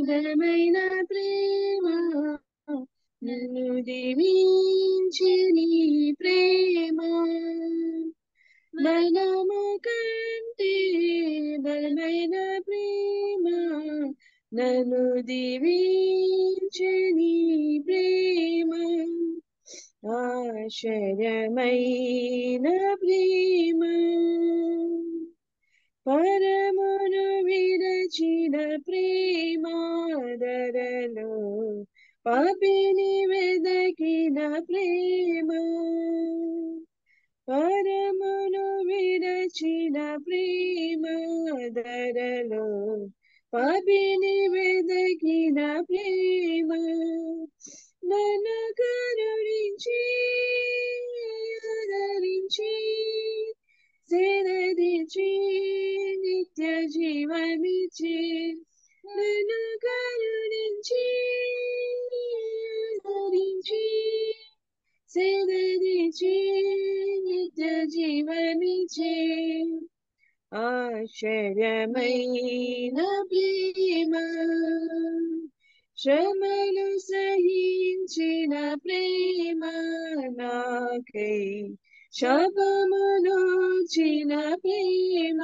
బలమైన ప్రేమ నన్ను దీవించి నీ ప్రేమ బలము కంటే బలమైన ప్రేమ నన్ను దీవించి నీ ప్రేమ ఆశ్చర్యమైన ప్రేమ పరమును విరచిన ప్రేమ ధరలో పాపిని వెదకిన ప్రేమ పరమును విరచిన ప్రేమ ధరలో పాపిని వెదకిన ప్రేమ నన్ను కరుణించి ఆదరించి సేదరించి నిత్య జీవమిచ్చి నన్ను కరుణించి ఆదరించి సేదరించి నిత్య జీవమిచ్చి ఆశ్చర్యమైన ప్రేమ శ్రమలు సహించిన ప్రేమ నాకై శాపమునొచ్చిన ప్రేమ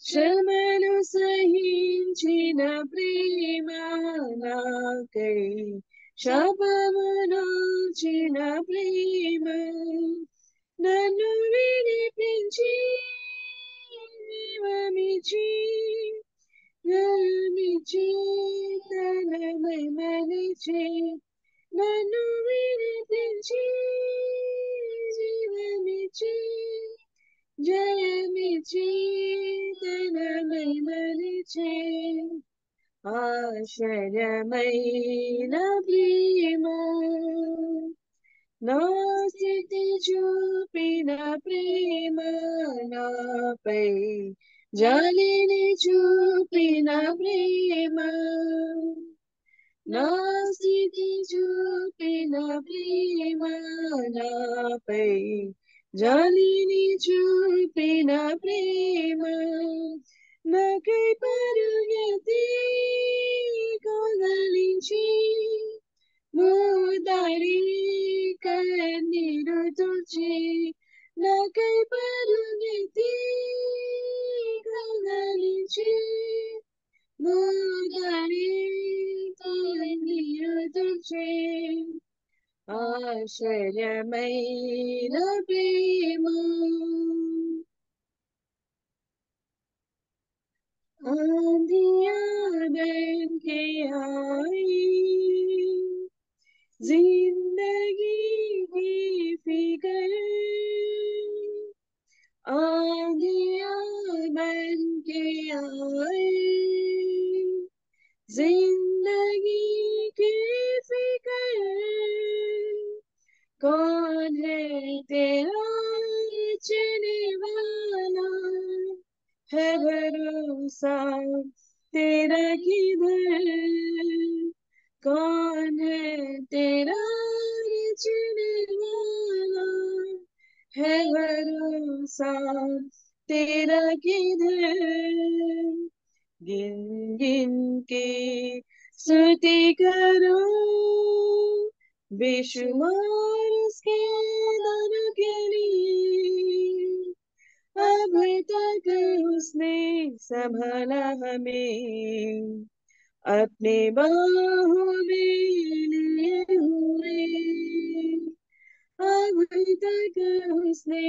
శ్రమలు సహించిన ప్రేమ నాకై శాపమునొచ్చిన ప్రేమ నన్ను విడిపించి జీవమిచ్చి నమిచి తన మహిమనిచ్చి నన్ను విడిపించి జీవమిచ్చి జయమిచ్చి తన మహిమనిచ్చి ఆశ్చర్యమైన ప్రేమ నా స్థితి చూపిన ప్రేమ నాపై జాలిని చూపిన ప్రేమ నా స్థితి చూపిన ప్రేమ నాపై జాలిని చూపిన ప్రేమ నాకై పరుగెత్తి కదలించి మూదారి కన్నీరు తుడిచి నాకై పరుగెత్తి కదలించి మూదారి కన్నీరు తుడిచి ఆశ్చర్యమైన ప్రేమ आंधिया बन के आई जिंदगी की फिकर आंधिया बन के आई जिंदगी की फिकर कौन है तेरा चलने वाला है भरोसा तेरा किधर कौन है तेरा रचने वाला है भरोसा तेरा किधर गिन गिन के स्तुति करो बेशुमार उसके दानों के लिए अब तक उसने संभाला हमें अपने बाहों में लिए हुए अब तक उसने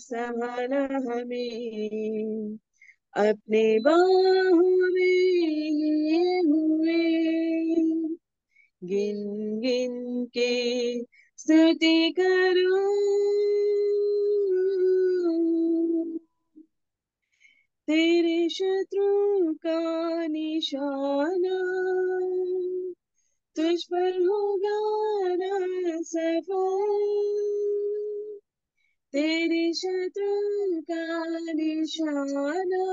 संभाला हमें अपने बाहों में लिए हुए गिन गिन के स्तुति करो तेरे शत्रु का निशाना तुझ पर होगा ना सफल तेरे शत्रु का निशाना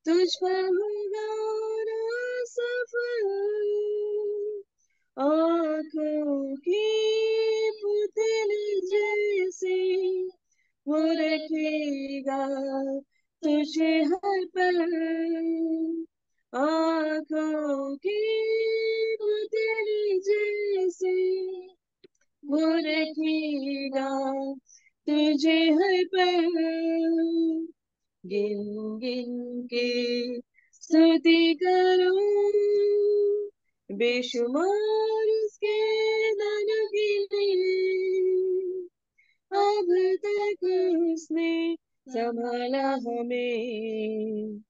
तुझ पर होगा ना सफल आँखों की पुतली जैसे वो रखेगा तुझे हर पल आँखों की पुतली जैसे वो रखेगा तुझे हर पल गिन गिन के स्तुति करूं बेशुमार उसके दानों के लिए अब तक उसने संभाला हमें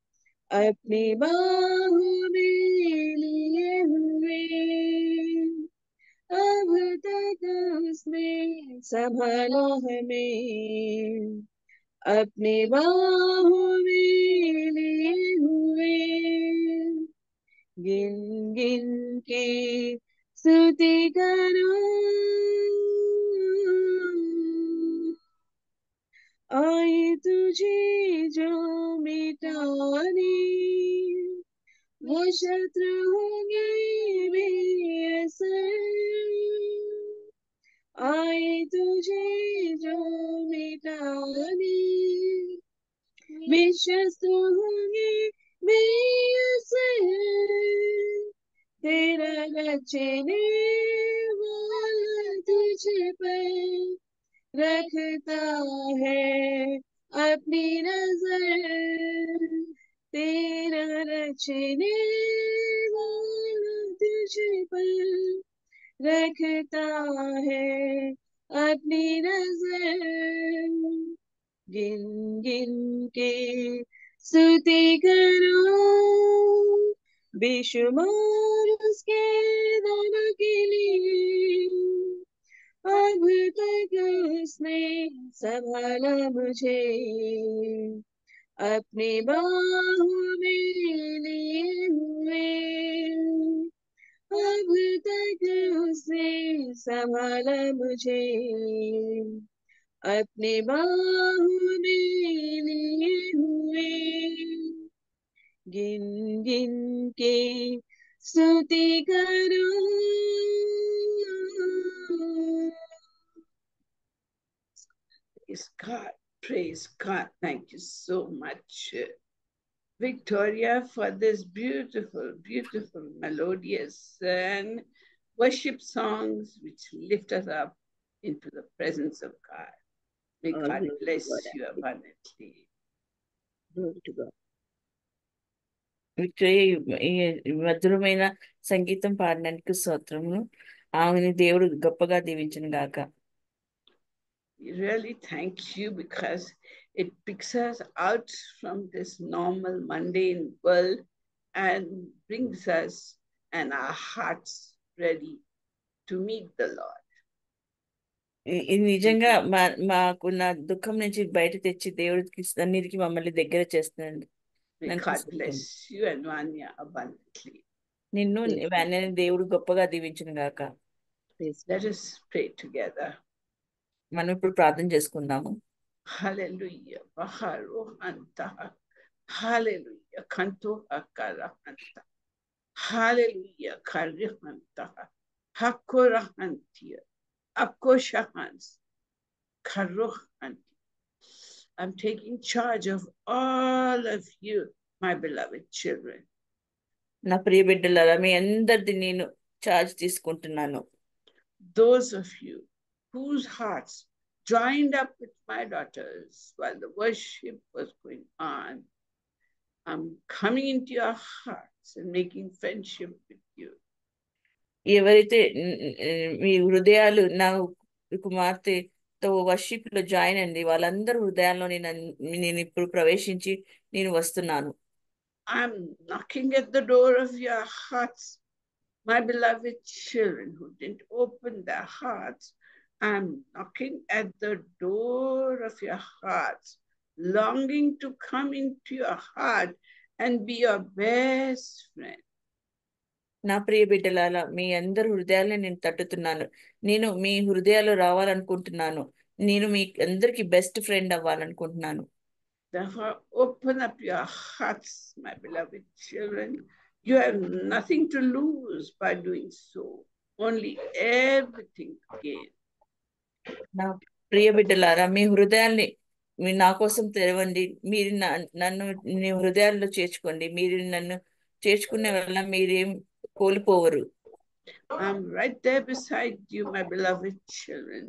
अपनी बाहों में लिए हुए अब तक उसने संभाला हमें अपनी बाहों में लिए हुए गिन गिन के स्तुति करूं आए तुझे जो मिटाने वो शत्रु होंगे बेअसर आए तुझे जो मिटाने विश्वस्त होंगे बेअसर तेरा रचने वाला तुझ पर रखता है अपनी नजर तेरा रचने वाला तुझ पर रखता है अपनी नजर गिन गिन के स्तुति करो बेशुमार उसके दानों के लिए अब तक उसने संभाला मुझे अपने बाहों में लिए हुए अब तक उसने संभाला मुझे अपने बाहों में लिए हुए गिन गिन के स्तुति करो Praise God. Praise God. Thank you so much, Victoria, for this beautiful, beautiful, melodious and worship songs which lift us up into the presence of God. May All God glory to bless God. you abundantly. Glory to God. Victory ఈ మధురమైన సంగీతం పాడినందుకు స్తోత్రములు. ఆమెని దేవుడు గొప్పగా దీవించును గాక. We really thank you because it picks us out from this normal mundane world and brings us and our hearts ready to meet the Lord. ఇది నిజంగా మాకున్న దుఃఖం నుంచి బయట తెచ్చి దేవుడికి సన్నిధికి మమ్మల్ని దగ్గర చేస్తుంది. May God bless you and Vanya abundantly. నిన్ను దేవుడు గొప్పగా దీవించును గాక. Let us pray together. మనం ఇప్పుడు ప్రార్థన చేసుకుందాము. Hallelujah. Baharu anta. Hallelujah. Kanto akara anta. Hallelujah. Karihanta. Hakorahantia. Akoshahans. Karohanti. I'm taking charge of all of you, my beloved children. నా ప్రియ బిడ్డలారా మీ అందరిది నేను చార్జ్ తీసుకుంటున్నాను. Those of you whose hearts joined up with my daughters while the worship was going on, I'm coming into your hearts and making friendship with you. ఎవరైతే మీ హృదయాలు నా కుమార్తెతో worship లో join అండి వాళ్ళందరూ హృదయాల్లో నేను ఇప్పుడు ప్రవేశించి నేను వస్తున్నాను. I'm knocking at the door of your hearts, my beloved children who didn't open their hearts. I'm knocking at the door of your hearts, longing to come into your heart and be your best friend. నా ప్రియ బిడ్డలారా మీ అందరి హృదయాలను నేను తట్టుతున్నాను. నేను మీ హృదయాలు రావాలనుకుంటున్నాను. నేను మీ అందరికి బెస్ట్ ఫ్రెండ్ అవ్వాలనుకుంటున్నాను. Therefore, open up your hearts, my beloved children. You have nothing to lose by doing so, only everything to gain. నా ప్రియ బిడ్డలారా మీ హృదయాల్ని మీరు నా కోసం తెరవండి, మీరు నన్ను నీ హృదయాల్లో చేర్చుకోండి, మీరు నన్ను చేర్చుకునే వల్ల మీరేం కోల్పోవరు. I'm right there beside you, my beloved children,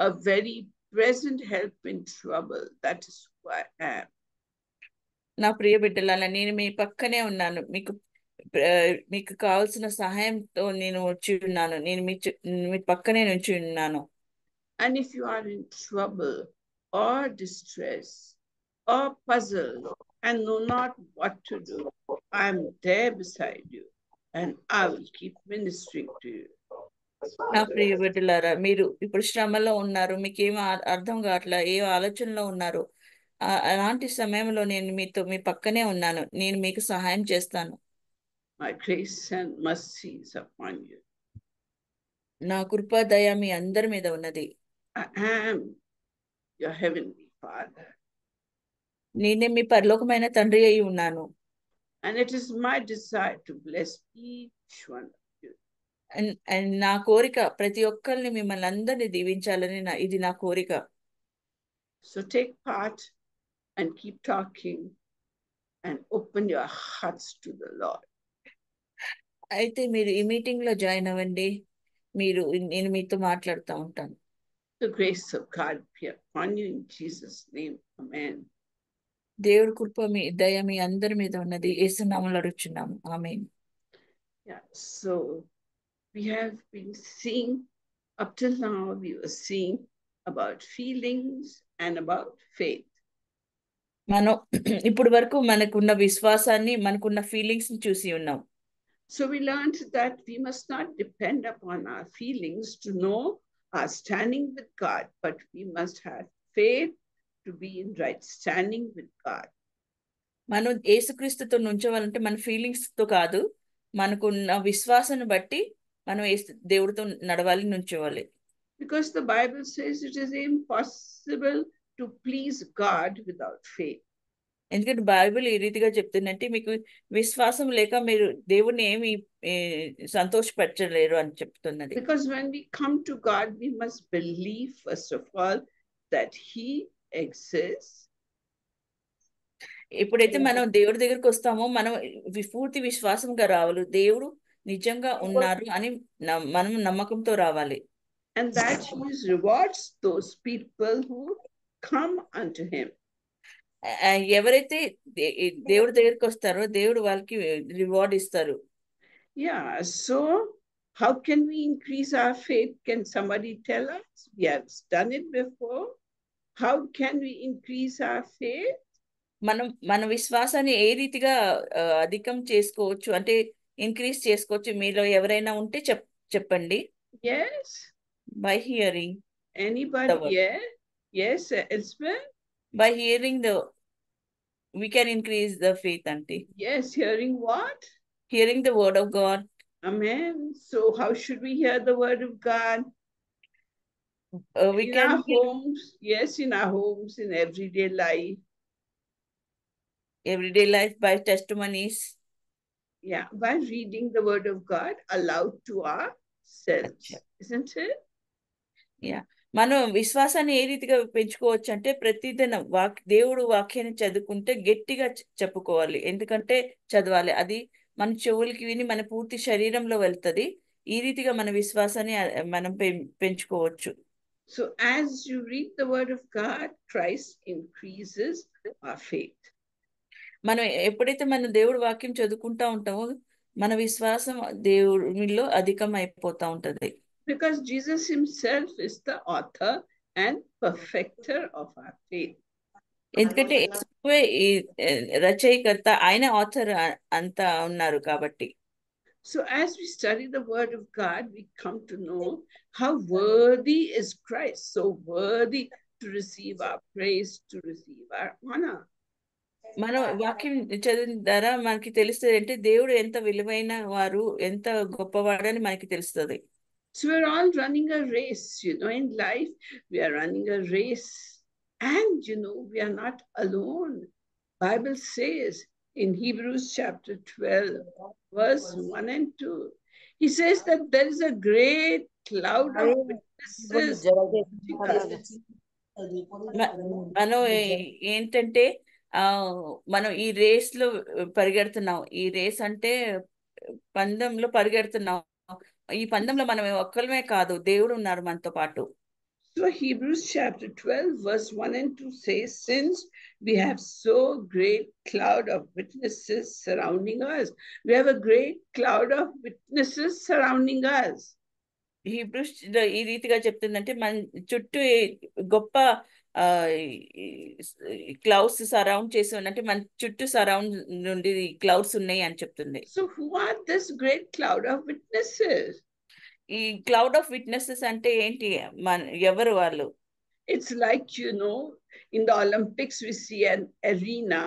a very present help in trouble. That is who I am. నా ప్రియ బిడ్డలారా, నేను మీ పక్కనే ఉన్నాను. మీకు కావాల్సిన సహాయంతో నేను వచ్చి ఉన్నాను. నేను మీ పక్కనే నుంచి ఉన్నాను. And if you are in trouble or distress or puzzled and know not what to do, I'm there beside you and I will keep ministering to you. నా ప్రియ బిడ్డలారా, మీరు ఇప్పుడు శ్రమలో ఉన్నారు, మీకేం అర్థం కావట్లా, ఏ ఆలోచనలో ఉన్నారు, అలాంటి సమయంలో నేను మీ పక్కనే ఉన్నాను. నేను మీకు సహాయం చేస్తాను. My grace and mercy is upon you. నా కృప దయ మీ అందరి మీద ఉన్నది. I am your heavenly Father. నేనే మీ పరలోకమైన తండ్రి అయి ఉన్నాను. And it is my desire to bless each one of you. And నా కోరిక ప్రతి ఒక్కరిని మిమ్మల్ని అందరినీ దీవించాలని ఇది నా కోరిక. So take part and keep talking and open your hearts to the Lord. అయితే మీరు ఈ మీటింగ్ లో జాయిన్ అవ్వండి. నేను మీతో మాట్లాడుతూ ఉంటాను. The grace of God be upon you in Jesus' name. Amen. దేవుడి కృప మీ దయ మీ అందరి మీద ఉన్నది. యేసు నామములో అడుగుచున్నాము. ఆమేన్. Yeah, so we have been seeing, up till now we were seeing about feelings and about faith. మనం ఇప్పుడు వరకు మనకున్న విశ్వాసాన్ని, మనకున్న ఫీలింగ్స్ ని చూసి ఉన్నాం. So we learned that we must not depend upon our feelings to know our standing with God, but we must have faith to be in right standing with God. మనం యేసుక్రీస్తుతో నుంచోవాలంటే మన ఫీలింగ్స్ తో కాదు, మనకున్న విశ్వాసాన్ని బట్టి మనం దేవుడితో నడవాలి, నుంచోవాలి. Because the Bible says it is impossible to please God without faith. ఎందుకంటే బైబిల్ ఈ రీతిగా చెప్తుందంటే, మీకు విశ్వాసం లేక మీరు దేవుడిని ఏమి సంతోషపరచలేరు అని చెప్తున్నది. Because when we come to God, we must believe first of all that He exists. ఎప్పుడైతే మనం దేవుడి దగ్గరికి వస్తామో మనం పూర్తి విశ్వాసంగా రావాలి. దేవుడు నిజంగా ఉన్నారు అని మనం నమ్మకంతో రావాలి. And that He rewards those people who come unto Him. ఎవరైతే దేవుడి దగ్గరికి వస్తారో దేవుడు వాళ్ళకి రివార్డ్ ఇస్తారు. Yeah, so how can we increase our faith? Can somebody tell us? We have done it before. How can we increase our faith? మన విశ్వాసాన్ని ఏ రీతిగా అధికం చేసుకోవచ్చు, అంటే ఇంక్రీజ్ చేసుకోవచ్చు? మీలో ఎవరైనా ఉంటే చెప్పండి. Yes. By hearing. Anybody? Yeah. Yes, Elspeth. By hearing we can increase the faith, auntie. Yes, hearing what? Hearing the word of God. Amen. So how should we hear the word of God? We in can our homes. Yes, in our homes, in everyday life. Everyday life, by testimonies. Yeah, by reading the word of God aloud to ourselves. Isn't it? Yeah. మనం విశ్వాసాన్ని ఏ రీతిగా పెంచుకోవచ్చు అంటే, ప్రతిదినం దేవుడు వాక్యాన్ని చదువుకుంటే గట్టిగా చెప్పుకోవాలి. ఎందుకంటే చదవాలి, అది మన చెవులకి విని మన పూర్తి శరీరంలో వెళ్తుంది. ఈ రీతిగా మన విశ్వాసాన్ని మనం పెంచుకోవచ్చు. So as you read the word of God, Christ increases our faith. మనం ఎప్పుడైతే మన దేవుడు వాక్యం చదువుకుంటా ఉంటామో మన విశ్వాసం దేవుడిలో అధికం అయిపోతా ఉంటది. Because Jesus himself is the author and perfecter of our faith. ఎందుకంటే యేసువే రచయికర్త, ఆయన ఆథర్ అంతా ఉన్నారు కాబట్టి. So as we study the word of God, we come to know how worthy is Christ, so worthy to receive our praise, to receive our honor. మనం వాక్యం చదివిన ద్వారా మనకి తెలుస్తుంది అంటే దేవుడు ఎంత విలువైన వారు, ఎంత గొప్పవాడని మనకి తెలుస్తుంది. So we're all running a race, in life we are running a race, and we are not alone. Bible says in Hebrews chapter 12 verse 1 and 2, he says that there is a great cloud of witnesses. మనం ఏంటంటే మనం ఈ race లో పరిగెడుతున్నాం. ఈ race అంటే పందెంలో పరిగెడుతున్నాం. ఈ పందెంలో మనం ఒక్కలమే కాదు, దేవుడు ఉన్నారు మనతో పాటు. So Hebrews chapter 12 verse 1 and 2 says, since we have so great cloud of witnesses surrounding us. We have a great cloud of witnesses surrounding us. Hebrews ఈ రీతిగా చెప్తుందంటే మన చుట్టూ గొప్ప క్లౌడ్స్ సరౌండ్ చేసి ఉన్నట్టు మన చుట్టూ సరౌండ్ నుండి క్లౌడ్స్ ఉన్నాయి అని చెప్తుంది. So who are this great cloud of witnesses? ఈ క్లౌడ్ ఆఫ్ విట్నెసెస్ అంటే ఏంటి? ఎవరు వాళ్ళు? It's like, in the Olympics we see an arena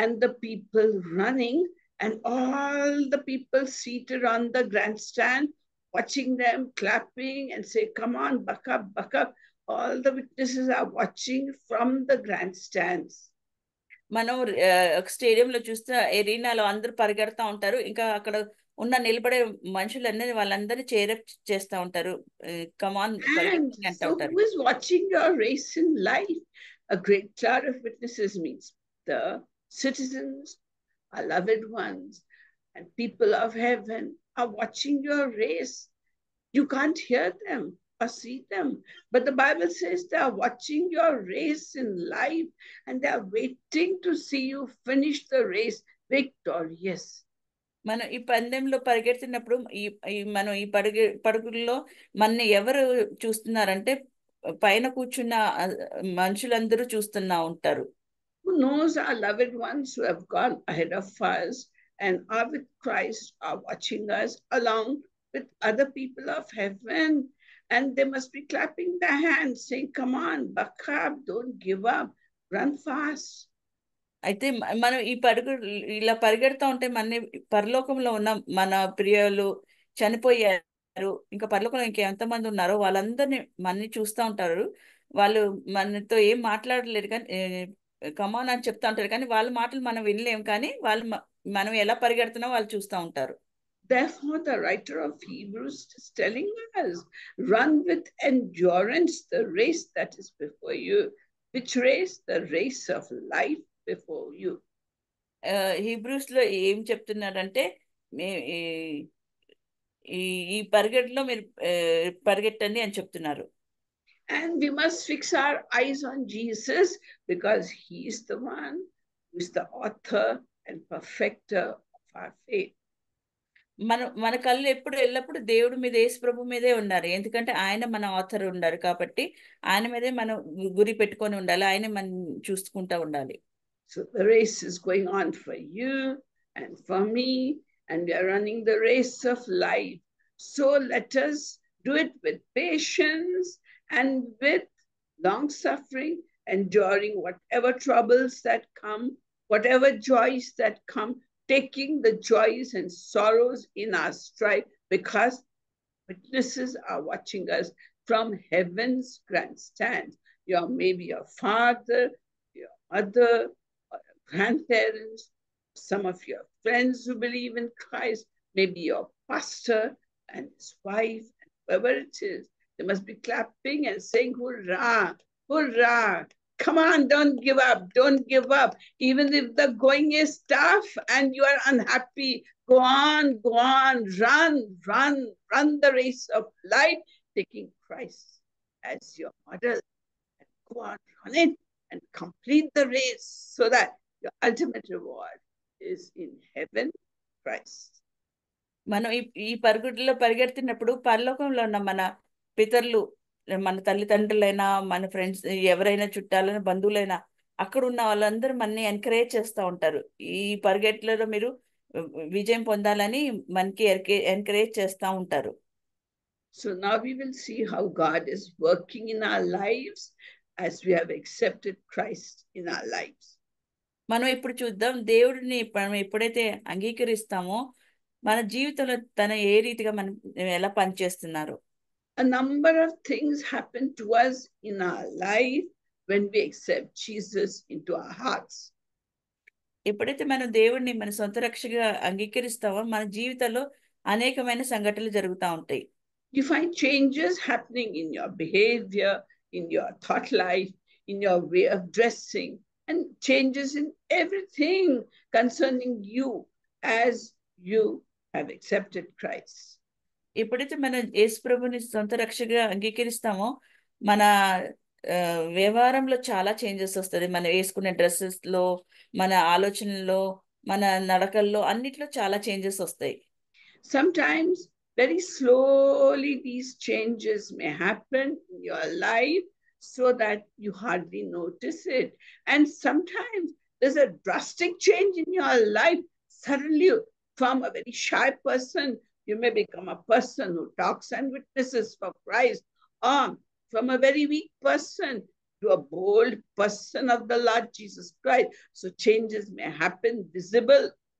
and the people running and all the people seated on the grandstand watching them, clapping and say, come on, buck up, buck up. All the witnesses are watching from the grandstands. మనం స్టేడియంలో చూస్తే ఎరీనాలో అందరూ పరిగెడతా ఉంటారు. ఇంకా అక్కడ ఉన్న నిలబడే మనుషులందరినీ వాళ్ళందరినీ చేరప్ చేస్తూ ఉంటారు. కమాన్ పరిగెత్తండి అంటూ ఉంటారు. Who is watching your race in life? A great cloud of witnesses means the citizens, our loved ones, and people of heaven are watching your race. You can't hear them or see them, but the Bible says they are watching your race in life and they are waiting to see you finish the race victorious. మనం ఈ పందెంలో పరిగెడుతున్నప్పుడు మనం ఈ పరుగుల్లో మన ఎవరు చూస్తున్నారంటే పైన కూర్చున్న మనుషులందరూ చూస్తున్నా ఉంటారు. Who knows our loved ones who have gone ahead of us and are with Christ are watching us along with other people of heaven, and they must be clapping their hands saying, come on, buck up, don't give up, run fast. అయితే మనం ఈ ఇలా పరిగెడతా ఉంటే మన పరలోకంలో ఉన్న మన ప్రియులు చనిపోయారు, ఇంకా పరలోకంలో ఇంకెంతమంది ఉన్నారో వాళ్ళందరినీ మనని చూస్తూ ఉంటారు. వాళ్ళు మనతో ఏం మాట్లాడలేరు కానీ కమాన్ అని చెప్తా ఉంటారు, కానీ వాళ్ళ మాటలు మనం వినలేము, కానీ వాళ్ళు మనం ఎలా పరిగెడుతున్నా వాళ్ళు చూస్తూ ఉంటారు. Therefore, the writer of Hebrews is telling us, run with endurance the race that is before you. Which race? The race of life before you. Hebrews లో ఏం చెప్తున్నారంటే ఈ పరిగెట్టులో మీరు పరిగెట్టండి అని చెప్తున్నారు. And we must fix our eyes on Jesus because he is the one who is the author and perfecter of our faith. మన కళ్ళు ఎల్లప్పుడు దేవుడి మీద, యేసు ప్రభు మీదే ఉన్నారు. ఎందుకంటే ఆయన మన ఆథర్ ఉన్నారు కాబట్టి ఆయన మీదే మనం గురి పెట్టుకొని ఉండాలి, ఆయన మనం చూసుకుంటా ఉండాలి. So the race is going on for you and for me, and we are running the race of life. So let us do it with patience and with long suffering, enduring whatever troubles that come, whatever joys that come, taking the joys and sorrows in our stride, because witnesses are watching us from heaven's grandstand. Maybe your father, your mother, or your grandparents, some of your friends who believe in Christ, maybe your pastor and his wife, and whoever it is. They must be clapping and saying, hurrah, hurrah. Come on, don't give up, don't give up. Even if the going is tough and you are unhappy, go on, run the race of life, taking Christ as your model. And go on, run it and complete the race so that your ultimate reward is in heaven, Christ. మనం ఈ పరుగుడిలో పరిగెడుతున్నప్పుడు పరలోకంలో ఉన్న మన పితరులు, మన తల్లిదండ్రులైనా, మన friends, ఎవరైనా చుట్టాలైనా, బంధువులైనా, అక్కడ ఉన్న వాళ్ళందరూ మనని ఎంకరేజ్ చేస్తూ ఉంటారు. ఈ పరిగెట్లలో మీరు విజయం పొందాలని మనకి ఎంకరేజ్ చేస్తూ ఉంటారు. So now we will see how God is working in our lives as we have accepted Christ in our lives. మనం ఇప్పుడు చూద్దాం, దేవుడిని మనం ఎప్పుడైతే అంగీకరిస్తామో మన జీవితంలో తన ఏ రీతిగా మనం ఎలా పనిచేస్తున్నారు. A number of things happen to us in our life when we accept Jesus into our hearts. ఎప్పుడైతే మనం దేవుడిని మన సొంత రక్షగా అంగీకరిస్తామో మన జీవితంలో అనేకమైన సంఘటనలు జరుగుతూ ఉంటాయి. You find changes happening in your behavior, in your thought life, in your way of dressing, and changes in everything concerning you as you have accepted Christ. ఎప్పుడైతే మనం యేసు ప్రభుని సొంత రక్షగా అంగీకరిస్తామో మన వ్యవహారంలో చాలా చేంజెస్ వస్తుంది. మనం వేసుకునే డ్రెస్సెస్ లో, మన ఆలోచనలో, మన నడకల్లో అన్నిట్లో చాలా చేంజెస్ వస్తాయి. Sometimes very slowly these changes may happen in your life so that you hardly notice it. And sometimes there's a drastic change in your life. Suddenly, from a very shy person, you may become a person who talks and witnesses for Christ. Or from a very weak person to a bold person of the Lord Jesus Christ. So changes may happen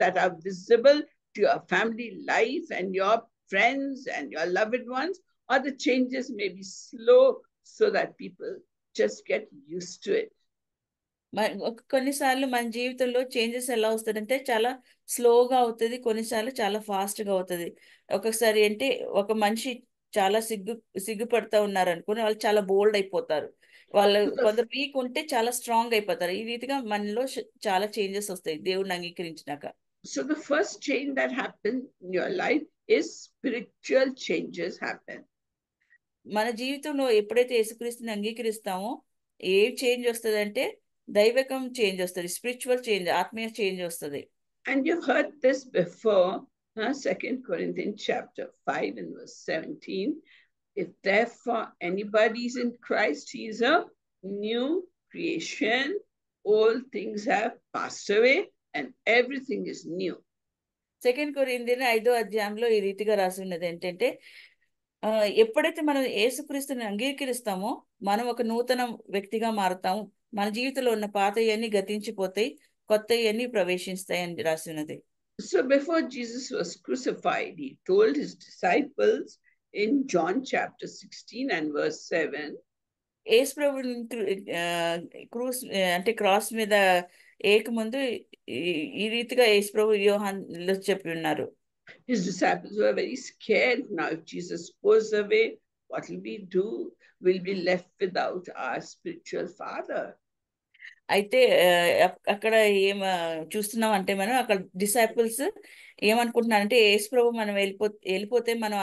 that are visible to your family life and your friends and your loved ones, or the changes may be slow so that people just get used to it. కొన్నిసార్లు మన జీవితంలో changes ఎలా వస్తుందంటే చాలా స్లోగా అవుతుంది, కొన్నిసార్లు చాలా ఫాస్ట్ గా అవుతుంది. ఒకసారి అంటే ఒక మనిషి చాలా సిగ్గుపడతా ఉన్నారు అనుకుని వాళ్ళు చాలా బోల్డ్ అయిపోతారు. వాళ్ళు కొందరు వీక్ ఉంటే చాలా స్ట్రాంగ్ అయిపోతారు. ఈ రీతిగా మనలో చాలా చేంజెస్ వస్తాయి దేవుడిని అంగీకరించినాక. So the first change that happens in your life is spiritual changes happen. మన జీవితంలో ఎప్పుడైతే యేసుక్రీస్తుని అంగీకరిస్తామో ఏ చేంజ్ వస్తుంది అంటే దైవికం చేంజ్ వస్తుంది, స్పిరిచువల్ చేంజ్, ఆత్మీయ చేంజ్ వస్తుంది. And you've heard this before, 2 Corinthians chapter 5 and verse 17. If therefore anybody is in Christ, he is a new creation. All things have passed away and everything is new. 2 కొరింథీయుల 5వ అధ్యాయంలో ఈ రీతిగా రాసి ఉన్నది ఏంటంటే, ఎప్పుడైతే మనం యేసుక్రీస్తుని అంగీకరిస్తామో మనం ఒక నూతన వ్యక్తిగా మారుతాము. మన జీవితంలో ఉన్న పాతయన్నీ గతించిపోతాయి, కొత్తయన్నీ ప్రవేశిస్తాయి అని రాసి ఉన్నది. So before Jesus was crucified, he told his disciples in John chapter 16 and verse 7. Yesu Prabhu cross మీద ఏకముందు ఈ రీతిగా యేసు ప్రభు యోహానులో చెప్పి ఉన్నారు. His disciples were very scared. Now if Jesus goes away, what will we do? We'll be left without our spiritual father. అయితే అక్కడ ఏం చూస్తున్నాం అంటే మనం అక్కడ డిసైపుల్స్ ఏమనుకుంటున్నారంటే యేసు ప్రభు మనం వెళ్ళిపోతే మనం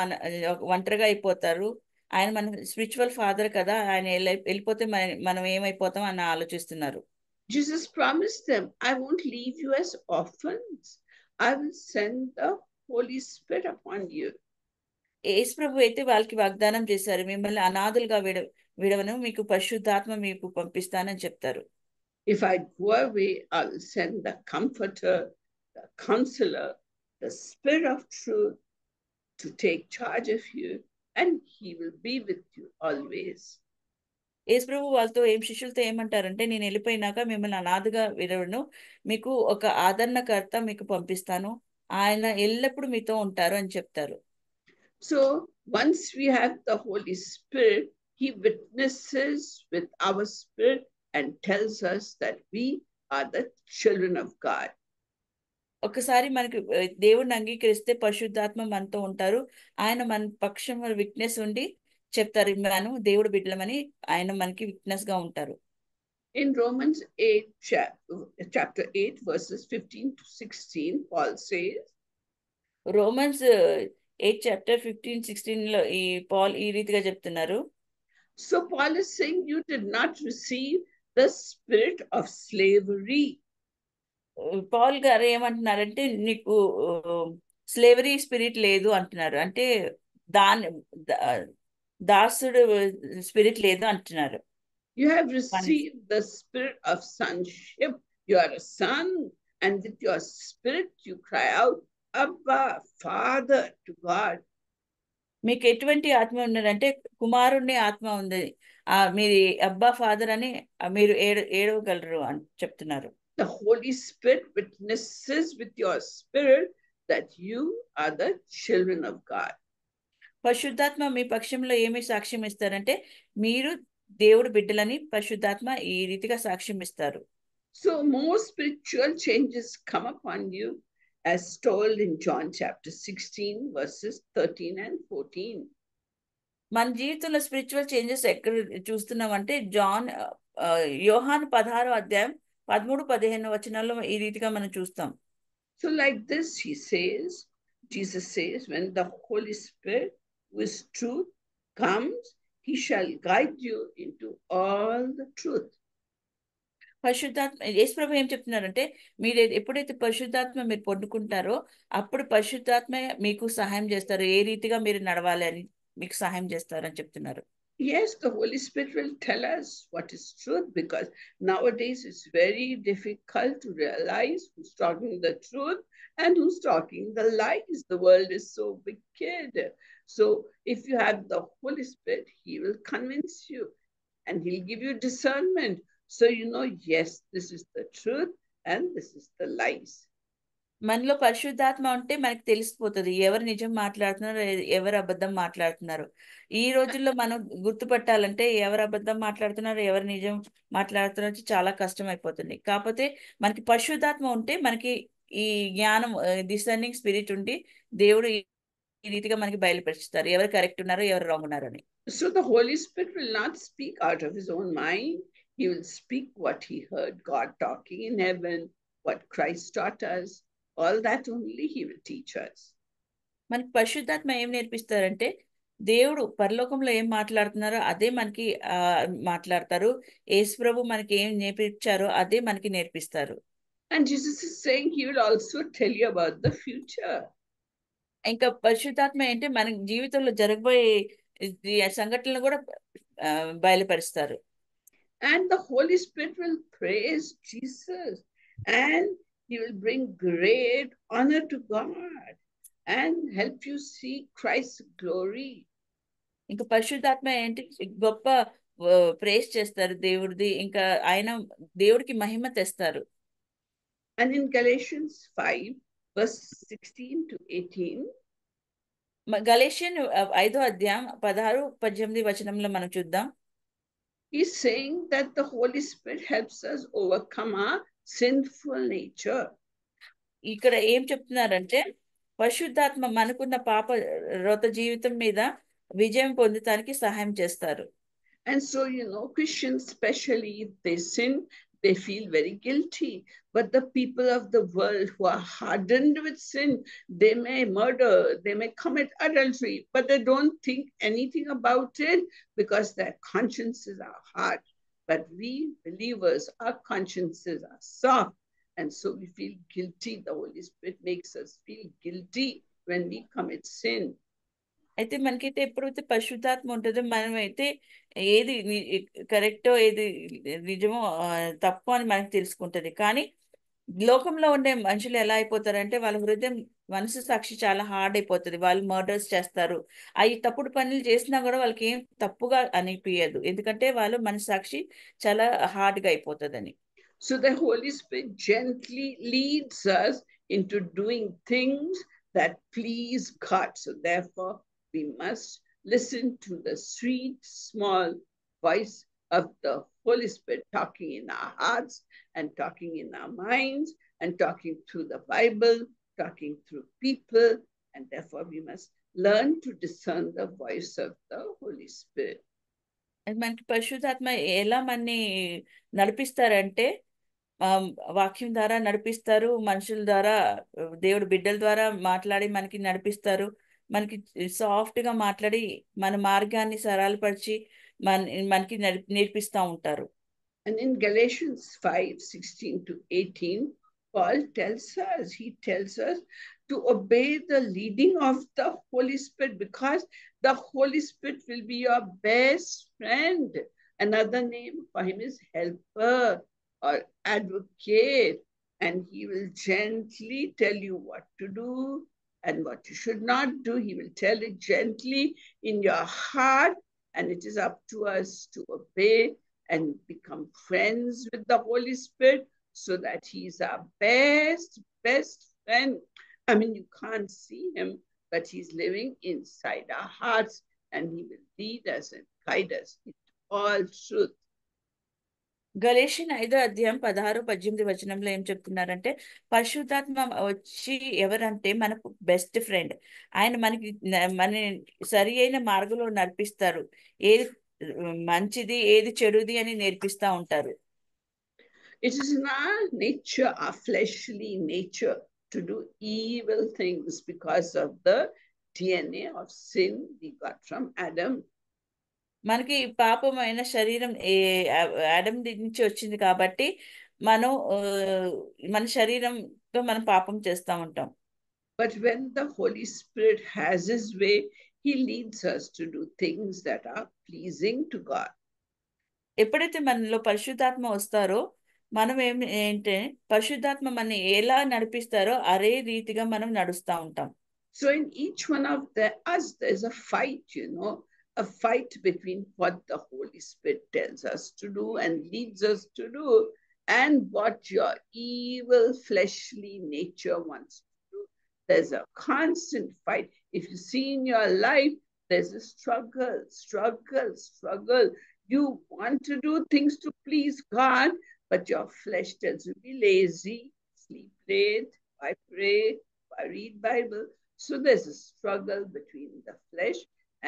ఒంటరిగా అయిపోతారు, ఆయన మన స్పిరిచువల్ ఫాదర్ కదా, ఆయన వెళ్ళిపోతే మనం ఏమైపోతాం అని ఆలోచిస్తున్నారు. Jesus promised them, I won't leave you as orphans. I will send the Holy Spirit upon you. యేసు ప్రభు అయితే వాళ్ళకి వాగ్దానం చేశారు, మిమ్మల్ని అనాథులుగా విడవను, మీకు పరిశుద్ధాత్మ మీకు పంపిస్తానని చెప్తారు. If I go away, I'll send the Comforter, the Counselor, the Spirit of Truth to take charge of you, and He will be with you always. యేసు ప్రభు వాళ్ళతో శిష్యులతో ఏమంటారంటే, నేను వెళ్ళిపోయినాక మిమ్మల్ని అనాథగా విడవను, మీకు ఒక ఆదరణకర్త మీకు పంపిస్తాను, ఆయన ఎల్లప్పుడూ మీతో ఉంటారు అని చెప్తారు. So once we have the Holy Spirit, He witnesses with our spirit and tells us that we are the children of God. ఒకసారి మనకి దేవుడిని అంగీకరిస్తే పరిశుద్ధాత్మ మనతో ఉంటారు, ఆయన మన పక్షం విట్నెస్ ఉండి చెప్తారు, మనం దేవుడు బిడ్డలమని ఆయన మనకి విట్నెస్ గా ఉంటారు. In Romans 8, chapter 8, verses 15 to 16, Paul says, Romans 8 chapter 15-16 లో ఈ పాల్ ఈ రీతిగా చెప్తున్నారు. So Paul is saying you did not receive the spirit of slavery. Paul గారు ఏమంటున్నారంటే, నీకు స్లేవరీ స్పిరిట్ లేదు అంటున్నారు, అంటే దాసుడు స్పిరిట్ లేదు అంటున్నారు. You have received the spirit of sonship. You are a son, and with your spirit you cry out, Abba, Father, to God. మీకు ఎటువంటి ఆత్మ ఉన్నదంటే కుమారుని ఆత్మ ఉంది, మీరు అబ్బా ఫాదర్ అని మీరు ఏడవగలరు అని చెప్తున్నారు. The Holy Spirit witnesses with your spirit that you are the children of God. పరిశుద్ధాత్మ మీ పక్షంలో ఏమి సాక్ష్యం ఇస్తారంటే మీరు దేవుడు బిడ్డలని పరిశుద్ధాత్మ ఈ రీతిగా సాక్ష్యం ఇస్తారు. So more spiritual changes come upon you as told in John chapter 16 verses 13 and 14. మన జీవితంలో స్పిరిచువల్ చేంజెస్ ఎక్కడ చూస్తున్నామంటే యోహాను 16వ అధ్యాయం 13-15 వచనాల్లో ఈ రీతిగా మనం చూస్తాం. So like this, Jesus says, when the Holy Spirit, who is truth, comes, he shall guide you into all the truth. పరిశుద్ధాత్మ యేసుప్రభు ఏం చెప్తున్నారంటే, మీరు ఎప్పుడైతే పరిశుద్ధాత్మ మీరు పొందుకుంటారో అప్పుడు పరిశుద్ధాత్మ మీకు సహాయం చేస్తారు, ఏ రీతిగా మీరు నడవాలి అని మీకు సహాయం చేస్తారు అని చెప్తున్నారు. Yes, the Holy Spirit will tell us what is truth, because nowadays it's very difficult to realize who's talking the truth and who's talking the lies. The world is so wicked. So if you have the Holy Spirit, he will convince you and he'll give you discernment. So you know, yes, this is the truth and this is the lies. మనలో పరిశుద్ధాత్మ ఉంటే మనకి తెలిసిపోతుంది ఎవరు నిజం మాట్లాడుతున్నారు, ఎవరు అబద్ధం మాట్లాడుతున్నారు. ఈ రోజుల్లో మనం గుర్తుపట్టాలంటే ఎవరు అబద్ధం మాట్లాడుతున్నారు, ఎవరు నిజం మాట్లాడుతున్నారు చాలా కష్టం అయిపోతుంది. కాకపోతే మనకి పరిశుద్ధాత్మ ఉంటే మనకి ఈ జ్ఞానం, డిసర్నింగ్ స్పిరిట్ ఉండి దేవుడు ఈ రీతిగా మనకి బయలుపరుస్తారు ఎవరు కరెక్ట్ ఉన్నారు, ఎవరు రాంగ్ ఉన్నారు అని. So the Holy Spirit will not speak out of his own mind. He will speak what he heard God talking in heaven, what Christ taught us. All that only he will teach us. మనకి పరిశుద్ధాత్మ ఏం నేర్పిస్తారంటే, దేవుడు పరలోకంలో ఏం మాట్లాడుతున్నారో అదే మనకి మాట్లాడతారు. యేసుప్రభు మనకి ఏం నేర్పించారో అదే మనకి నేర్పిస్తారు. And Jesus is saying he will also tell you about the future. ఇంకా పరిశుద్ధాత్మ ఏంటి, మన జీవితంలో జరగబోయే సంఘటనలు కూడా బయలుపరుస్తారు. And the Holy Spirit will praise Jesus, and he will bring great honor to God and help you see Christ's glory. ఇంకా పరిశుద్ధాత్మ ఏంటి, గొప్ప ప్రేస్ చేస్తారు దేవుడిది, ఇంకా ఆయన దేవుడికి మహిమ తెస్తారు. And in Galatians 5 verse 16 to 18, Galatians 5వ అధ్యాయం 16-18 వచనంలో మనం చూద్దాం. he's saying that the Holy Spirit helps us overcome our sinful nature. ఇక్కడ ఏం చెప్తున్నారంటే, పరిశుద్ధాత్మ మనకున్న పాప రోత జీవితం మీద విజయం పొందటానికి సహాయం చేస్తారు. And so, you know, Christians, especially if they sin, they feel very guilty. But the people of the world who are hardened with sin, they may murder, they may commit adultery, but they don't think anything about it because their consciences are hard. But we believers, our consciences are soft. And so we feel guilty. The Holy Spirit makes us feel guilty when we commit sin. అయితే మనకైతే ఎప్పుడైతే పరిశుద్ధాత్మ ఉంటుందో మనమైతే ఏది కరెక్టో ఏది నిజమో తప్పు అని మనకు తెలుసుకుంటది. కానీ లోకంలో ఉండే మనుషులు ఎలా అయిపోతారంటే, వాళ్ళ హృదయం మనసు సాక్షి చాలా హార్డ్ అయిపోతుంది. వాళ్ళు మర్డర్స్ చేస్తారు. అవి తప్పుడు పనులు చేసినా కూడా వాళ్ళకి ఏం తప్పుగా అనిపించదు, ఎందుకంటే వాళ్ళు మనసు సాక్షి చాలా హార్డ్ గా అయిపోతుందని. So the Holy Spirit gently leads us into doing things that please God. So therefore, we must listen to the sweet, small voice of the Holy Spirit talking in our hearts and talking in our minds and talking through the Bible, talking through people. And therefore, we must learn to discern the voice of the Holy Spirit. మనకి పరిశుద్ధాత్మ ఎలా మనని నడిపిస్తారంటే, వాక్యం ద్వారా నడిపిస్తారు, మనుషుల ద్వారా, దేవుడు బిడ్డల ద్వారా మాట్లాడి మనకి నడిపిస్తారు. మనకి సాఫ్ట్ గా మాట్లాడి మన మార్గాన్ని సరళపరిచి మనకి నేర్పిస్తూ ఉంటారు. And in Galatians 5:16 to 18, Paul tells us to obey the leading of the Holy Spirit, because the Holy Spirit will be your best friend. Another name for him is helper or advocate, and he will gently tell you what to do and what you should not do. He will tell it gently in your heart, and it is up to us to obey and become friends with the Holy Spirit so that he's our best friend. I mean, you can't see him, but he's living inside our hearts, and he will lead us and guide us into all truth. Galatians 5:16-18 ఏం చెప్తున్నారంటే, పరిశుద్ధాత్మ వచ్చి ఎవరంటే మనకు best friend. ఆయన మనకి మన సరి అయిన మార్గంలో నడిపిస్తారు. ఏది మంచిది ఏది చెడుది అని నేర్పిస్తా ఉంటారు. It is in our nature, our fleshly nature, to do evil things because of the DNA of sin we got from Adam. మనకి పాపమైన శరీరం ఆడమ్ నుంచి వచ్చింది కాబట్టి మనం మన శరీరంతో మనం పాపం చేస్తూ ఉంటాం. But when the Holy Spirit has his way, he leads us to do things that are pleasing to God. ఎప్పుడైతే మనలో పరిశుద్ధాత్మ వస్తారో మనం ఏంటంటే పరిశుద్ధాత్మ మన ఎలా నడిపిస్తారో అదే రీతిగా మనం నడుస్తూ ఉంటాం. So in each one of us, there's a fight, a fight between what the Holy Spirit tells us to do and leads us to do, and what your evil fleshly nature wants to do. There's a constant fight. If you see in your life, there's a struggle. You want to do things to please God, but your flesh tells you be lazy, sleep late, why pray, why read Bible. So there's a struggle between the flesh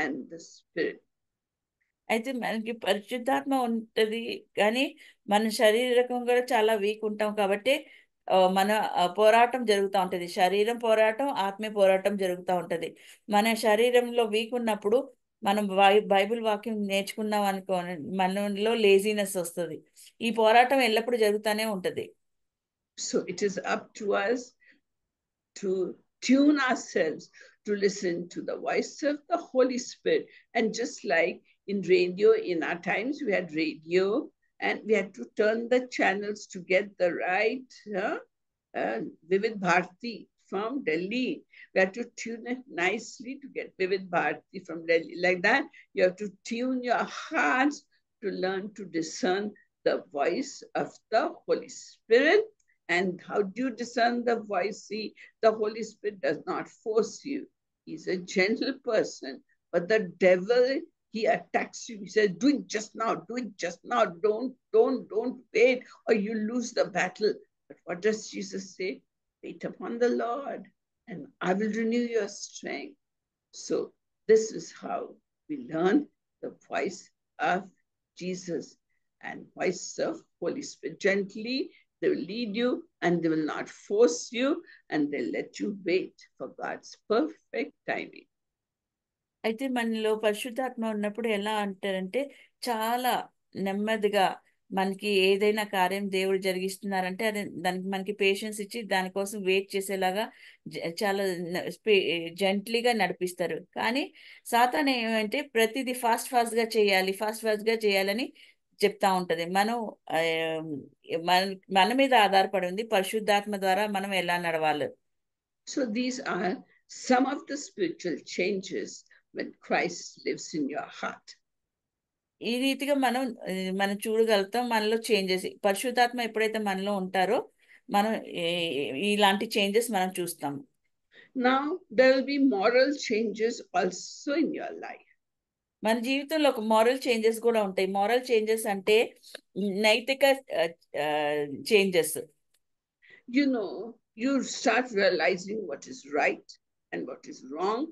and the spirit. అయితే మనకి పరిశుద్ధాత్మ ఉంటది కానీ మన శరీరకం కూడా చాలా week ఉంటాం కాబట్టి మన పోరాటం జరుగుతూ ఉంటది. శరీరం పోరాటం, ఆత్మీయ పోరాటం జరుగుతూ ఉంటది. మన శరీరంలో వీక్ ఉన్నప్పుడు మనం బైబిల్ వాక్యం నేర్చుకున్నాం అనుకో మనలో లేజినెస్ వస్తుంది. ఈ పోరాటం ఎల్లప్పుడూ జరుగుతూనే ఉంటది. So it is up to us to tune ourselves to listen to the voice of the Holy Spirit. And just like in radio, in our times, we had radio and we had to turn the channels to get the right Vivid Bharati from Delhi. We had to tune it nicely to get Vivid Bharati from Delhi. Like that, you have to tune your hearts to learn to discern the voice of the Holy Spirit. And how do you discern the voice? See, the Holy Spirit does not force you. He's a gentle person. But the devil, he attacks you. He says, do it just now, don't wait, or you lose the battle. But what does Jesus say? Wait upon the Lord, and I will renew your strength. So this is how we learn the voice of Jesus and voice of Holy Spirit. Gently, they will lead you and they will not force you, and they'll let you wait for God's perfect timing. అయితే మనలో పరిశుద్ధాత్మ ఉన్నప్పుడు ఎలా అంటారంటే చాలా నెమ్మదిగా మనకి ఏదైనా కార్యం దేవుడు జరిగిస్తున్నారంటే అది దానికి మనకి పేషెన్స్ ఇచ్చి దానికోసం వెయిట్ చేసేలాగా చాలా జెంట్లీగా నడిపిస్తారు. కానీ సాతాను ఏమంటే ప్రతిదీ ఫాస్ట్ గా చేయాలని చెప్తా ఉంటది. మనం మన మీద ఆధారపడి ఉంది పరిశుద్ధాత్మ ద్వారా మనం ఎలా నడవాలి. So these are some of the spiritual changes when Christ lives in your heart. ఈ రీతిగా మనం చూడగలుగుతాం మనలో చేంజెస్. పరిశుద్ధాత్మ ఎప్పుడైతే మనలో ఉంటారో మనం ఇలాంటి చేంజెస్ మనం చూస్తాము. Now there will be moral changes also in your life. మన జీవితంలో ఒక మారల్ చేంజెస్ కూడా ఉంటాయి. మారల్ చేంజెస్ అంటే నైతిక changes. You start realizing what is right and what is wrong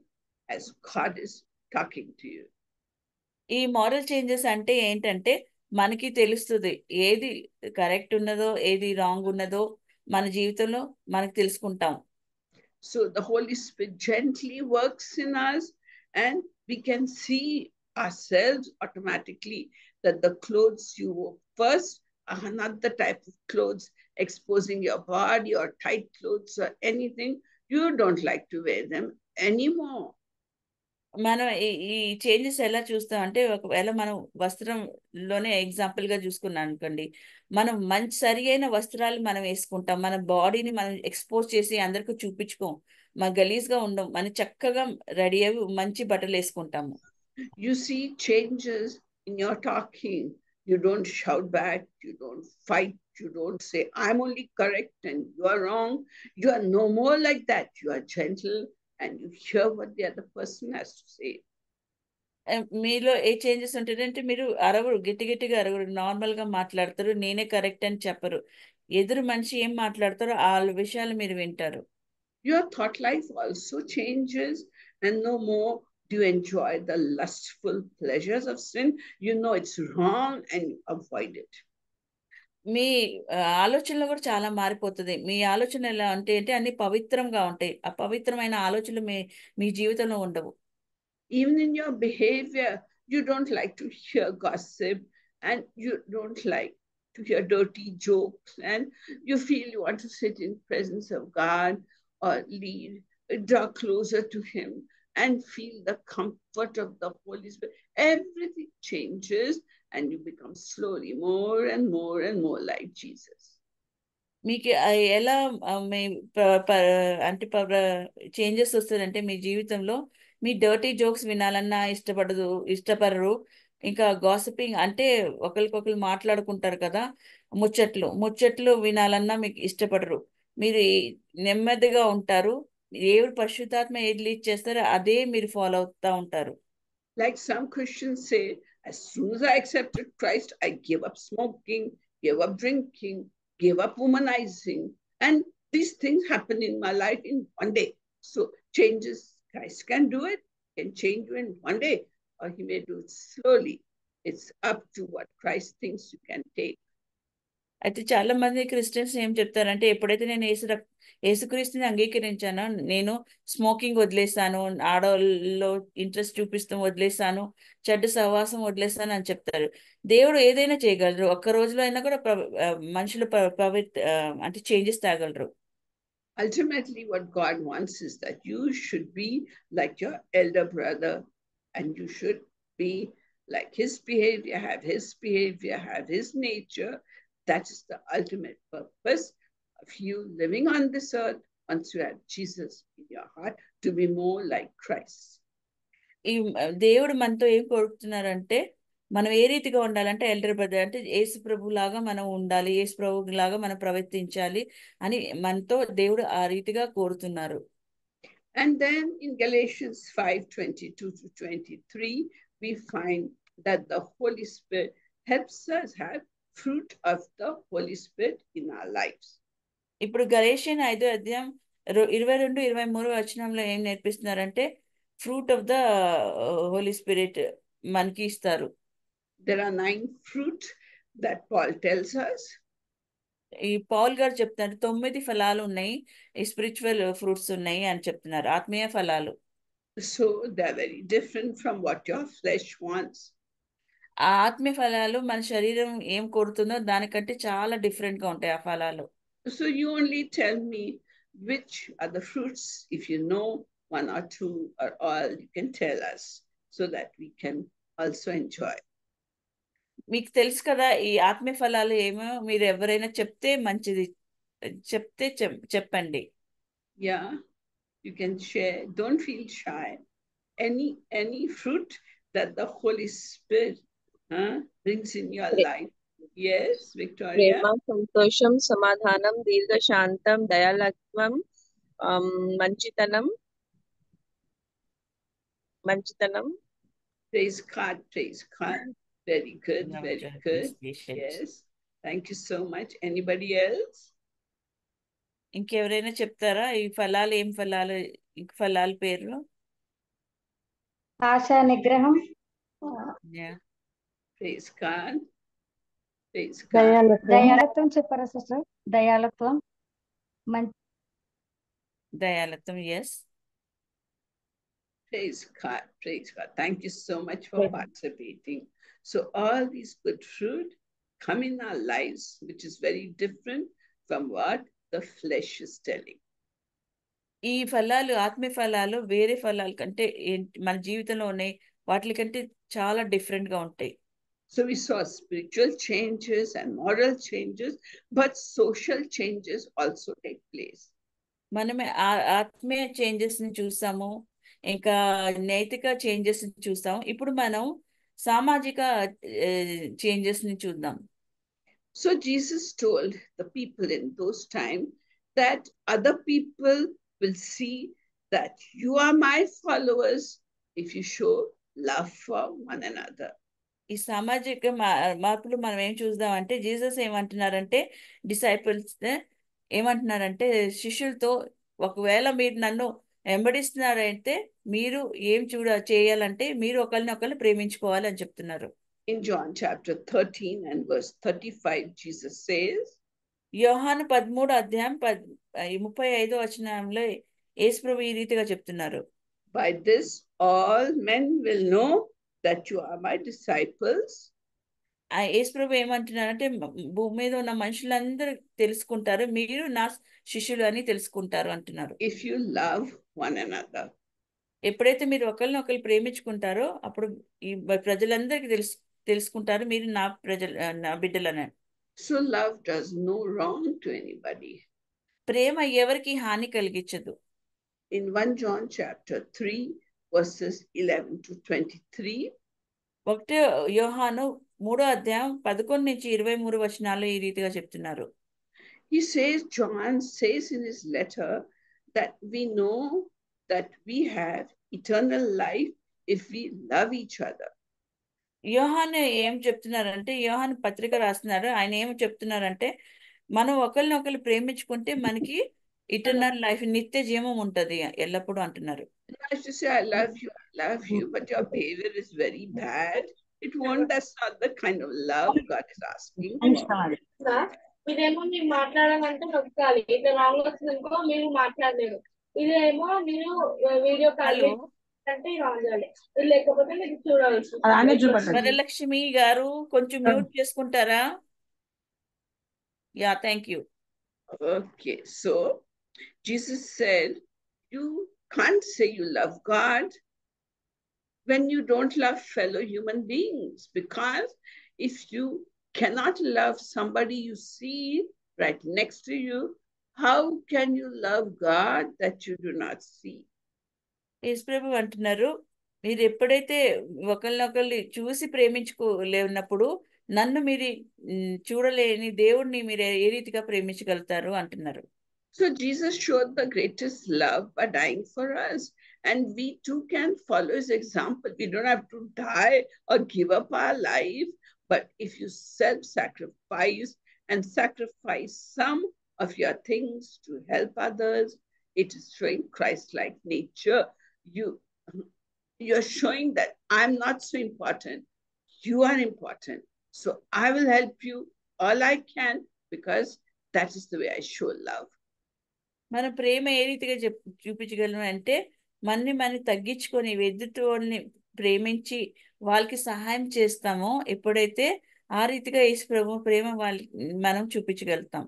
as God is talking to you. ఈ moral changes అంటే ఏంటంటే మనకి తెలుస్తుంది ఏది కరెక్ట్ ఉన్నదో ఏది రాంగ్ ఉన్నదో మన జీవితంలో మనకు తెలుసుకుంటాం. So the Holy Spirit gently works in us and we can see ourselves automatically that the clothes you wore first are not the type of clothes exposing your body or tight clothes or anything. You don't like to wear them anymore. మనం ఈ changes ఎలా చూస్తాం అంటే ఒకవేళ మనం వస్త్రంలోనే example గా చూసుకున్నాం అనుకోండి, మనం మంచి సరి అయిన వస్త్రాలు మనం వేసుకుంటాం. మన బాడీని మనం ఎక్స్పోజ్ చేసి అందరికి చూపించుకోం, మన గలీజ్ గా ఉండం, మనం చక్కగా రెడీ అయ్యి మంచి బట్టలు వేసుకుంటాము. You see changes in your talking. You don't shout back, you don't fight, you don't say I'm only correct and you are wrong. You are no more like that. You are gentle and you hear what the other person has to say. మీలో ఏ changes ఉంటాయంటే మీరు అరవరు, గట్టిగా అరవరు, normal గా మాట్లాడతారు, నేనే correct అని చెప్పరు. ఎదురు మనిషి ఏం మాట్లాడతారో ఆ విషయాలు మీరు వింటారు. Your thought life also changes, and no more do you enjoy the lustful pleasures of sin. You know it's wrong and you avoid it. మీ ఆలోచనలు కూడా చాలా మారిపోతుంది. మీ ఆలోచన ఎలా అంటే అన్ని పవిత్రంగా ఉంటాయి. అపవిత్రమైన ఆలోచనలు మీ జీవితంలో ఉండవు. Even in your behavior, you don't like to hear gossip, and you don't like to hear dirty jokes, and you feel you want to sit in presence of God or lead, draw closer to Him and feel the comfort of the Holy Spirit. Everything changes, and you become slowly more and more and more like Jesus. మీకు ఎలా మీ అంటే changes వస్తుందంటే మీ జీవితంలో మీ dirty jokes వినాలన్నా ఇష్టపడరు. ఇంకా gossiping అంటే ఒకరికొకరు మాట్లాడుకుంటారు కదా, ముచ్చట్లు వినాలన్నా మీకు ఇష్టపడరు. మీరు నెమ్మదిగా ఉంటారు. దేవుడు పరిశుద్ధాత్మ ఏది లీడ్ చేస్తారో అదే మీరు ఫాలో అవుతా ఉంటారు. Like some Christians say, as soon as I accepted Christ, I gave up smoking, gave up drinking, gave up womanizing. And these things happen in my life in one day. So changes, Christ can do it, can change you in one day, or He may do it slowly. It's up to what Christ thinks you can take. అయితే చాలా మంది Christians ఏం చెప్తారంటే, ఎప్పుడైతే నేను యేసుక్రీస్తుని అంగీకరించానో, నేను smoking వదిలేస్తాను, ఆడవాళ్ళలో ఇంట్రెస్ట్ చూపిస్తాం వదిలేస్తాను, చెడ్డ సహవాసం వదిలేస్తాను అని చెప్తారు. దేవుడు ఏదైనా చేయగలరు. ఒక్క రోజులో అయినా కూడా మనుషులు అంటే changes తేగలరు. Ultimately, what God wants is that you should be like your elder brother, and you should be like his behavior, have his nature. That is the ultimate purpose of you living on this earth once you have Jesus in your heart, to be more like Christ. ఈ దేవుడు మనతో ఏం కోరుతున్నారంటే, మనం ఏ రీతిగా ఉండాలంటే elder brother అంటే యేసు ప్రభు లాగా మనం ఉండాలి, యేసు ప్రభు లాగా మనం ప్రవర్తించాలి అని మనతో దేవుడు ఆ రీతిగా కోరుతున్నారు. And then in Galatians 5:22-23, we find that the Holy Spirit helps us have fruit of the Holy Spirit in our lives. ఇప్పుడు గలేషియన్ 5:22-23 వచనంలో ఏం నేర్పిస్తున్నారంటే, fruit of the holy spirit మనకి ఇస్తారు. There are 9 fruit that Paul tells us. ఈ Paul గారు చెప్తున్నారు 9 ఫలాలు ఉన్నాయి, ఈ స్పిరిచువల్ ఫ్రూట్స్ ఉన్నాయి అని చెప్తున్నారు, ఆత్మీయ ఫలాలు. So they're very different from what your flesh wants. ఆ ఆత్మీయ ఫలాలు మన శరీరం ఏం కోరుతుందో దానికంటే చాలా డిఫరెంట్ గా ఉంటాయి ఆ ఫలాలు. So you only tell me which are the fruits. If you know 1 or 2 or all, you can tell us so that we can also enjoy. మీకు తెలుసు కదా ఈ ఆత్మీయ ఫలాలు ఏమో, మీరు ఎవరైనా చెప్తే మంచిది, చెప్పండి. Yeah, you can share. Don't feel shy. Any fruit that the Holy Spirit brings in your life. Yes, Victoria. ప్రేమ, సంతోషం, సమాధానం, దీర్ఘశాంతం, దయాలత్వం, మంచితనం. Praise God. Very good. Yes. Thank you so much. Anybody else? ఇంకెవరైనా చెప్తారా ఈ ఫలాలు ఏం ఫలాలు, ఇంక ఫలాల పేర్లు? ఆశ, నిగ్రహం, Praise God. దయాలత్వం చెప్పారా సిస్టర్? దయాలత్వం. Yes. Praise God. Thank you so much for participating. So all these good fruit come in our lives, which is very different from what the flesh is telling. ఈ ఫలాలు, ఆత్మీయ ఫలాలు వేరే ఫలాల కంటే మన జీవితంలో ఉన్నాయి వాటి కంటే చాలా డిఫరెంట్ గా ఉంటాయి. So we saw spiritual changes and moral changes, but social changes also take place. మనమే ఆత్మీయ చేంజెస్ ని చూసాము, ఇంకా నైతిక చేంజెస్ ని చూస్తాము. ఇప్పుడు మనం సామాజిక చేంజెస్ ని చూద్దాం. So Jesus told the people in those times that other people will see that you are my followers if you show love for one another. ఈ సామాజిక మార్పులు మనం ఏం చూద్దామంటే జీసస్ ఏమంటున్నారంటే డిసైపుల్స్ ఏమంటున్నారంటే శిష్యులతో ఒకవేళ మీరు నన్ను వెంబడిస్తున్నారంటే మీరు ఏం చేయాలంటే మీరు ఒకరిని ప్రేమించుకోవాలి అని చెప్తున్నారు. In John chapter 13 and verse 35, Jesus says, యోహాను 13 అధ్యాయం 35 వచనంలో యేసుప్రభు ఈ రీతిగా చెప్తున్నారు. By this all men will know that you are my disciples. యేసుప్రభు ఏమంటున్నారంటే భూమి మీద ఉన్న మనుషులందరూ తెలుసుకుంటారు మీరు నా శిష్యులు అని తెలుసుకుంటారు అంటున్నారు. If you love one another. ఎప్పుడైతే మీరు ఒకరిని ప్రేమించుకుంటారో అప్పుడు ఈ ప్రజలందరికీ తెలుసుకుంటారు మీరు నా బిడ్డలని. So love does no wrong to anybody. ప్రేమ ఎవరికి హాని కలిగించదు. In 1 John chapter 3 verses 11 to 23, 1 యోహాను 3 అధ్యాయం 11 నుంచి 23 వచనాలు ఈ రీతిగా చెప్తున్నారు. he says, John says in his letter that we know that we have eternal life if we love each other. యోహాను ఏం చెప్తున్నారంటే యోహాను పత్రిక రాస్తున్నారు. ఆయన ఏం చెప్తున్నారంటే మనం ఒకరిని ప్రేమించుకుంటే మనకి ఇటర్నల్ లైఫ్ నిత్య జీవం ఉంటది ఎల్లప్పుడూ అంటున్నారు. I should say, I love you, but your behavior is very bad. It won't, that's not the kind of love God is asking for. ఇదేమో మీరు మాట్లాడాలంటే నొక్కాలి, ఇది రాంగ్ వస్తుంది ఇంకో మీరు మాట్లాడలేరు. ఇదేమో మీరు వీడియో కాల్ అంటే రాగాలి, లేకపోతే మీరు చూడవచ్చు. వరలక్ష్మి గారు కొంచెం మ్యూట్ చేసుకుంటారా? Yeah, thank you. Okay, so Jesus said, you can't say you love God when you don't love fellow human beings, because if you cannot love somebody you see right next to you, how can you love God that you do not see? యేసుప్రభు అంటున్నారు, మీరు ఎప్పుడైతే ఒకరినొకరిని చూసి ప్రేమించుకోలేనప్పుడు నన్ను మీరు చూడలేని దేవుడిని మీరు ఏ రీతిగా ప్రేమించగలుగుతారు అంటున్నారు. So Jesus showed the greatest love by dying for us, and we too can follow his example. We don't have to die or give up our life, but if you self-sacrifice and sacrifice some of your things to help others, it is showing Christ-like nature. You're showing that I'm not so important. You are important. So I will help you all I can, because that is the way I show love. మన ప్రేమ ఏ రీతిగా చూపించగలను అంటే మనని తగ్గించుకొని ఎదుటివాళ్ళని ప్రేమించి వాళ్ళకి సహాయం చేస్తామో ఎప్పుడైతే ఆ రీతిగా యేసు ప్రభు ప్రేమ మనం చూపించగలుగుతాం.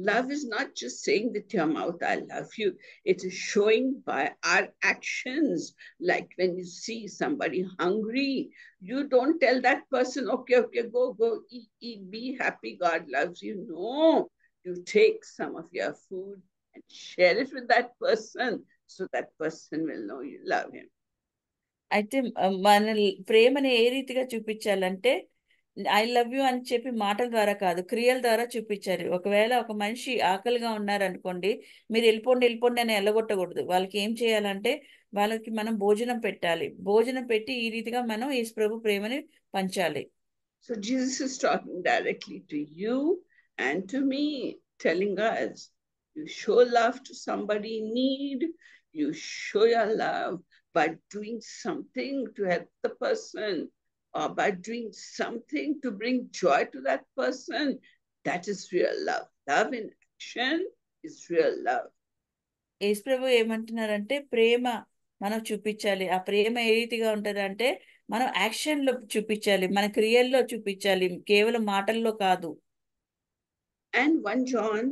Love is not just saying with your mouth, I love you. It is showing by our actions. Like when you see somebody hungry, you don't tell that person, okay, go, eat, be happy, God loves you. No, you take some of your food and share it with that person, so that person will know you love him. అయితే మన ప్రేమని ఏ రీతిగా చూపించాలంటే I love you అని చెప్పి మాటల ద్వారా కాదు, క్రియల ద్వారా చూపించాలి. ఒకవేళ ఒక మనిషి ఆకలిగా ఉన్నారనుకోండి, మీరు వెళ్ళిపోండి అని వెళ్ళగొట్టకూడదు. వాళ్ళకి ఏం చేయాలంటే వాళ్ళకి మనం భోజనం పెట్టాలి. భోజనం పెట్టి ఈ రీతిగా మనం యేసు ప్రభు ప్రేమని పంచాలి. So Jesus is talking directly to you and to me, telling us, you show love to somebody in need. You show your love by doing something to help the person, or by doing something to bring joy to that person. That is real love. Love in action is real love. యేసు ప్రభు ఏమంటున్నారంటే ప్రేమ మనం చూపించాలి. ఆ ప్రేమ ఏ రీతిగా ఉంటుందంటే మనం యాక్షన్లో చూపించాలి, మన క్రియల్లో చూపించాలి, కేవలం మాటల్లో కాదు. And 1 John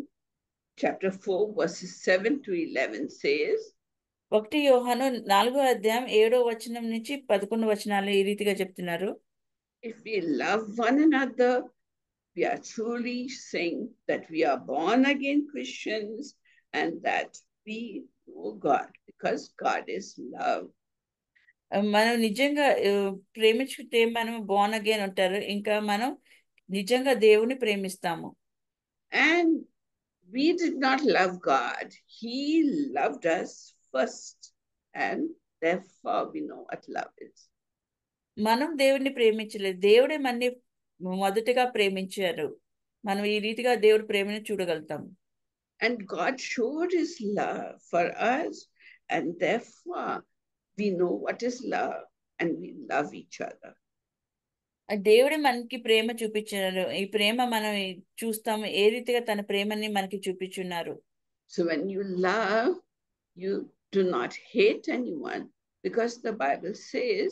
chapter 4 verses 7 to 11 says, 1 యోహాను 4వ అధ్యాయం 7వ వచనం నుంచి 11 వచనాలు ఈ రీతిగా చెప్తున్నారు. if we love one another, we are truly saying that we are born again Christians and that we know God, because God is love. మనం నిజంగా ప్రేమించుకుంటే మనం బోర్న్ అగైన్ ఉంటారు, ఇంకా మనం నిజంగా దేవుని ప్రేమిస్తాము. And we did not love God. He loved us first, and therefore we know what love is. మనం దేవుడిని ప్రేమించలేదు, దేవుడే మనని మొదటగా ప్రేమించారు. మనం ఈ రీతిగా దేవుడి ప్రేమను చూడగలుగుతాం. And God showed his love for us, and therefore we know what is love and we love each other. దేవుడే మనకి ప్రేమ చూపించారు. ఈ ప్రేమ మనం చూస్తాము, ఏ రీతిగా తన ప్రేమని మనకి చూపించున్నారు. So when you love, you do not hate anyone, because the Bible says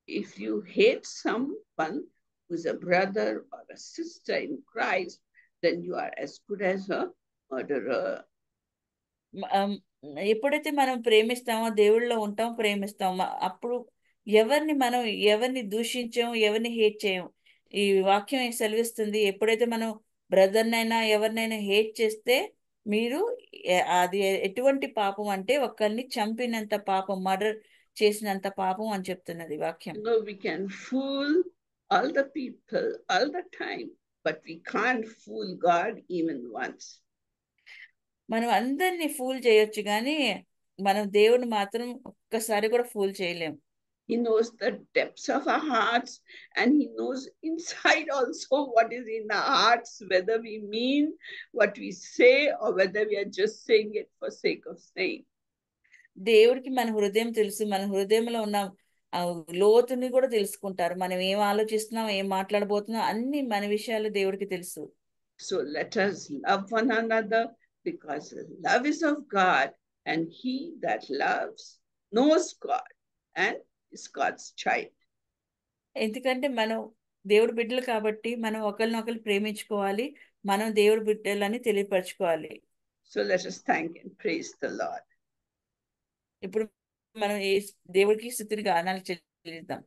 if you hate someone who's a brother or a sister in Christ, then you are as good as a murderer. ఎప్పుడైతే మనం ప్రేమిస్తామో, దేవుళ్ళలో ఉంటాం, ప్రేమిస్తాం, అప్పుడు ఎవరిని దూషించాం, ఎవరిని hate చేయం. ఈ వాక్యం సెలవిస్తుంది, ఎప్పుడైతే మనం బ్రదర్నైనా ఎవరినైనా హేట్ చేస్తే మీరు అది ఎటువంటి పాపం అంటే ఒకరిని చంపినంత పాపం, మర్డర్ చేసినంత పాపం అని చెప్తున్నది వాక్యం. No, we can fool all the people all the time, but we can't fool God even once. మనం అందరినీ ఫూల్ చేయొచ్చు, కానీ మనం దేవుని మాత్రం ఒక్కసారి కూడా ఫూల్ చేయలేం. He knows the depths of our hearts, and he knows inside also what is in our hearts, whether we mean what we say or whether we are just saying it for sake of saying. దేవుడికి మన హృదయం తెలుసు, మన హృదయంలో ఉన్న లోతుని కూడా తెలుసుకుంటారు. మనం ఏం ఆలోచిస్తున్నాం, ఏం మాట్లాడబోతున్నాం, అన్ని మన విషయాలు దేవుడికి తెలుసు. So let us love one another, because love is of God, and he that loves knows God and is God's child. ఎందుకంటే మనం దేవుడి బిడ్డలు కాబట్టి మనం ఒకరినొకరు ప్రేమించుకోవాలి, మనం దేవుడి బిడ్డలని తెలియపరచుకోవాలి. So let us thank and praise the Lord. ఇప్పుడు మనం దేవుడికి స్తుతిని గానాలు చెల్లిద్దాం.